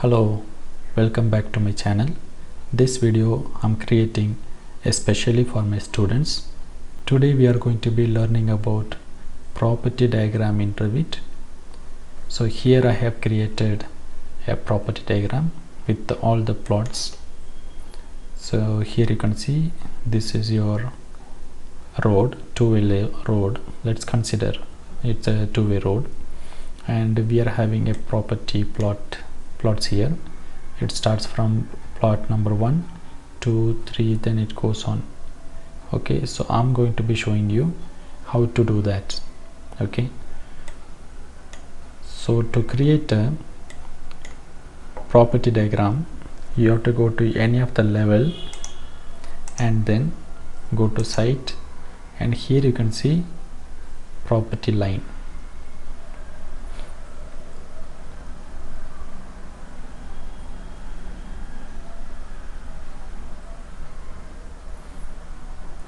Hello, welcome back to my channel. This video I'm creating especially for my students. Today we are going to be learning about property diagram in Revit. So here I have created a property diagram with all the plots. So here you can see this is your road, two-way road. Let's consider it's a two-way road, and we are having a property plots here. It starts from plot number 1, 2, 3, then it goes on. Okay, so I'm going to be showing you how to do that. Okay, so to create a property diagram, you have to go to any of the level and then go to site, and here you can see property line.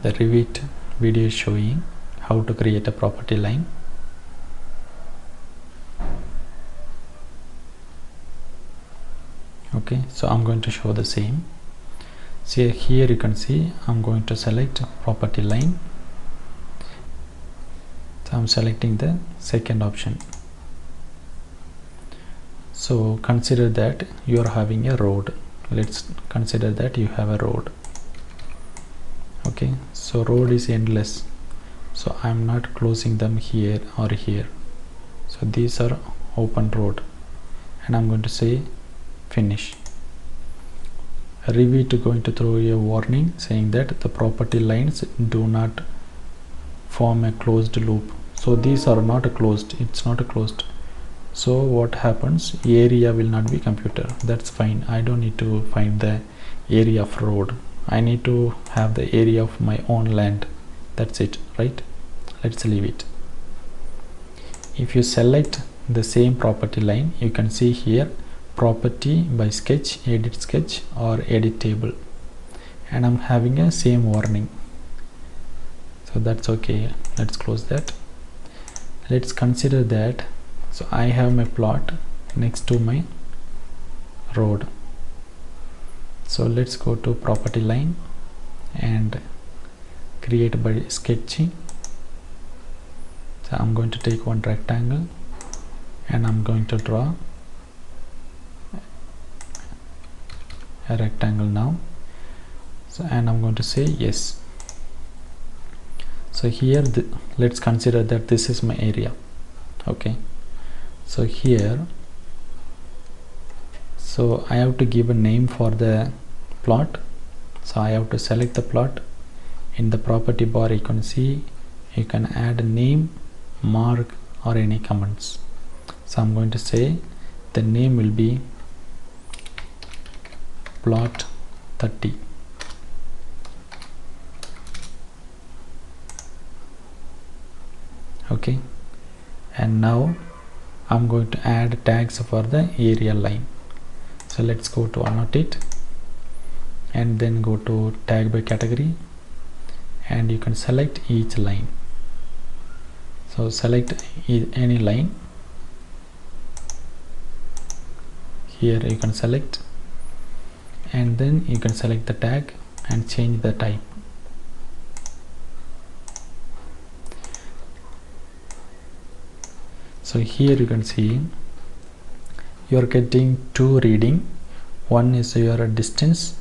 The Revit video is showing how to create a property line. Okay, so I'm going to show the same. See here you can see I'm going to select property line. So I'm selecting the second option. So consider that you are having a road. Let's consider that you have a road. Okay, so road is endless, so I'm not closing them here or here. So these are open road, and I'm going to say finish. Revit going to throw a warning saying that the property lines do not form a closed loop. So these are not closed, it's not closed. So what happens, area will not be computed. That's fine, I don't need to find the area of road. I need to have the area of my own land. That's it, right? Let's leave it. If you select the same property line, you can see here property by sketch, edit sketch or edit table, and I'm having a same warning. So that's okay, let's close that. Let's consider that, so I have my plot next to my road. So let's go to property line and create by sketching. So I'm going to take one rectangle and I'm going to draw a rectangle now. So and I'm going to say yes. So here let's consider that this is my area. Okay, so here, so I have to give a name for the plot. So I have to select the plot. In the property bar you can see you can add a name, mark or any comments. So I'm going to say the name will be plot 30. Okay, and now I'm going to add tags for the area line. So let's go to annotate and then go to tag by category, and you can select each line. So select any line. Here you can select, and then you can select the tag and change the type. So here you can see you are getting two reading. One is your distance,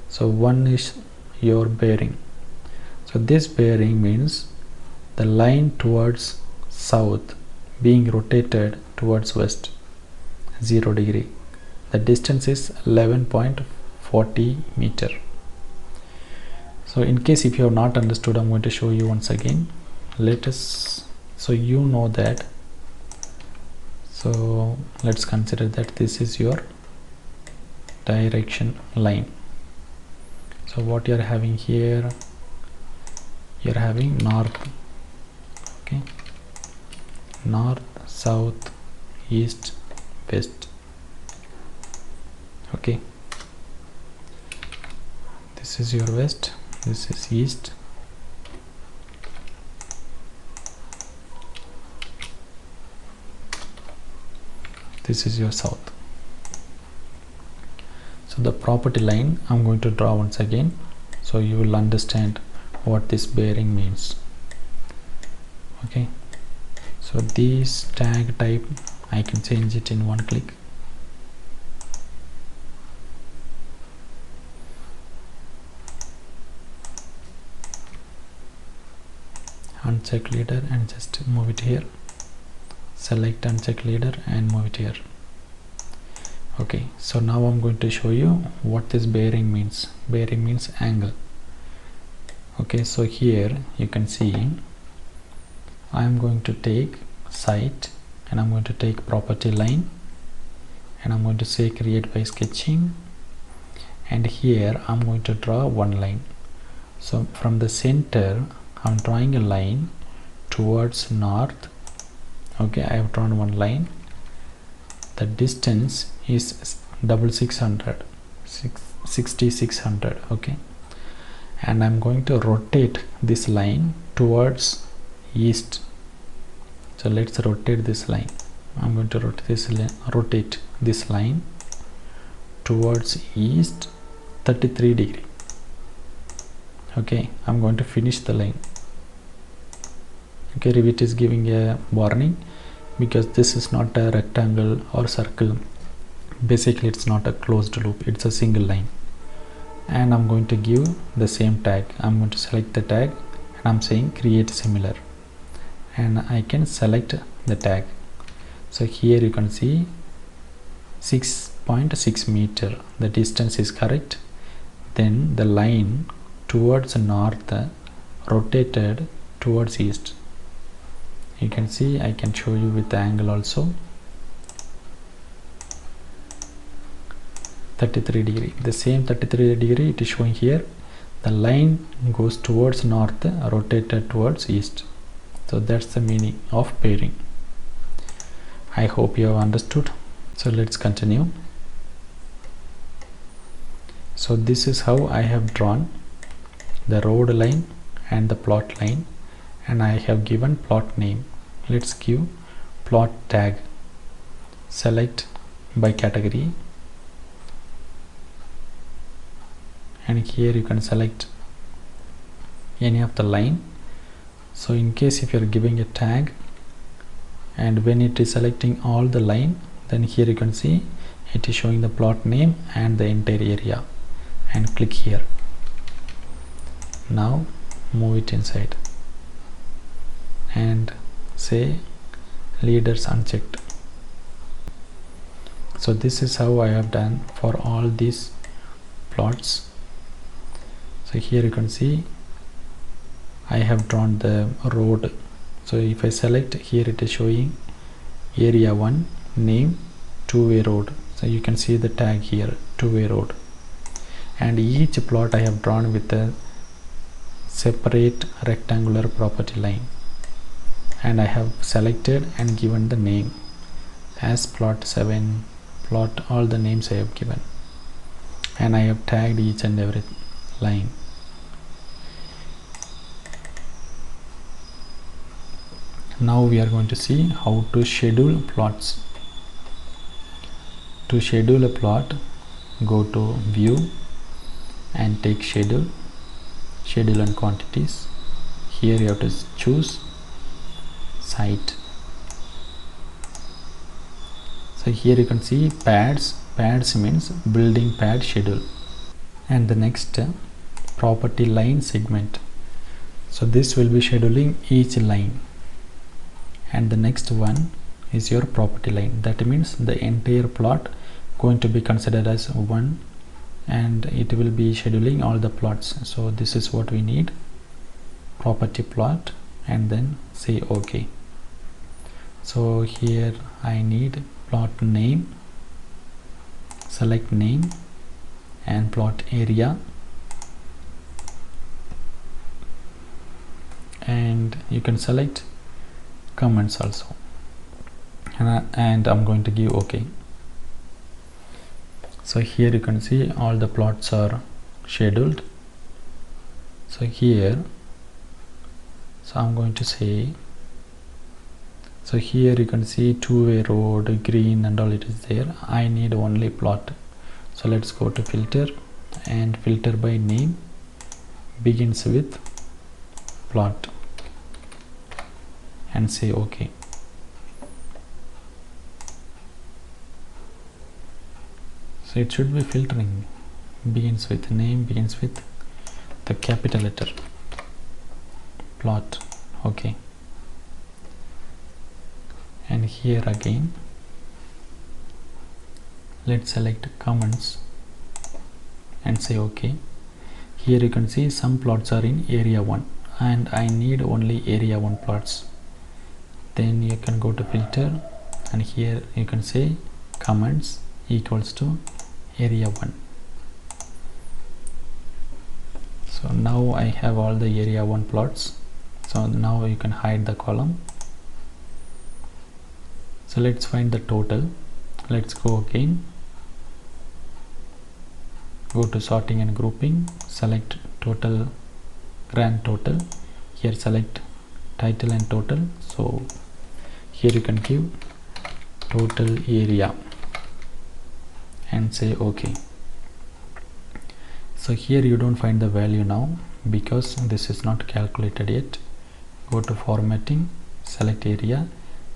so one is your bearing. So this bearing means the line towards south being rotated towards west 0 degree. The distance is 11.40 meter. So in case if you have not understood, I'm going to show you once again. Let us, so you know that. So let's consider that this is your direction line. So what you're having here, you're having north, okay, north, south, east, west. Okay, this is your west, this is east, this is your south. So the property line I'm going to draw once again, so you will understand what this bearing means. Okay, so this tag type I can change it in one click. Uncheck leader and just move it here. Select uncheck leader and move it here. Okay, so now I'm going to show you what this bearing means. Bearing means angle. Okay, so here you can see I'm going to take site and I'm going to take property line and I'm going to say create by sketching, and here I'm going to draw one line. So from the center I'm drawing a line towards north. Okay, I have drawn one line. The distance is 6600. Okay, and I'm going to rotate this line towards east. So let's rotate this line. I'm going to rotate this line towards east 33 degree. Okay, I'm going to finish the line. Okay, Revit is giving a warning because this is not a rectangle or circle. Basically it's not a closed loop, it's a single line. And I'm going to give the same tag. I'm going to select the tag and I'm saying create similar, and I can select the tag. So here you can see 6.6 meter, the distance is correct. Then the line towards north rotated towards east. You can see, I can show you with the angle also. 33 degree, the same 33 degree it is showing here. The line goes towards north, rotated towards east. So that's the meaning of bearing. I hope you have understood. So let's continue. So this is how I have drawn the road line and the plot line, and I have given plot name. Let's give plot tag. Select by category, and here you can select any of the line. So in case if you are giving a tag and when it is selecting all the line, then here you can see it is showing the plot name and the entire area, and click here. Now move it inside and say leaders unchecked. So this is how I have done for all these plots. So here you can see I have drawn the road. So if I select here, it is showing area 1 name two-way road. So you can see the tag here, two-way road, and each plot I have drawn with a separate rectangular property line, and I have selected and given the name as plot 7, plot, all the names I have given, and I have tagged each and every line. Now we are going to see how to schedule plots. To schedule a plot, go to view and take schedule and quantities. Here you have to choose site. So here you can see pads means building pad schedule, and the next property line segment. So this will be scheduling each line, and the next one is your property line. That means the entire plot going to be considered as one, and it will be scheduling all the plots. So this is what we need, property plot, and then say OK. So here I need plot name, select name and plot area, and you can select comments also, and I'm going to give OK. So here you can see all the plots are scheduled. So here, so I'm going to say, so here you can see two-way road, green and all, it is there. I need only plot. So let's go to filter and filter by name, begins with plot, and say OK. So it should be filtering, begins with name, begins with the capital letter, plot. OK. And here again let's select comments and say OK. Here you can see some plots are in area 1 and I need only area 1 plots. Then you can go to filter and here you can say comments equals to area 1. So now I have all the area 1 plots. So now you can hide the column. So let's find the total. Let's go again, go to sorting and grouping, select total, grand total. Here select title and total. So here you can give total area and say OK. So here you don't find the value now because this is not calculated yet. Go to formatting, select area,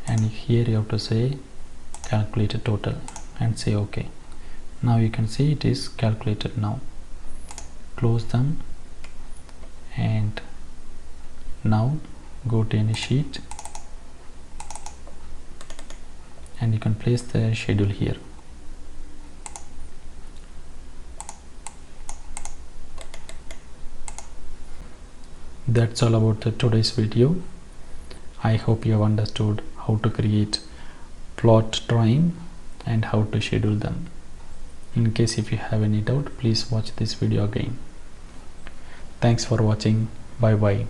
and here you have to say calculate total and say OK. Now you can see it is calculated now. Close them and now go to any sheet and you can place the schedule here. That's all about today's video. I hope you have understood how to create plot drawing and how to schedule them. In case if you have any doubt, please watch this video again. Thanks for watching. Bye bye.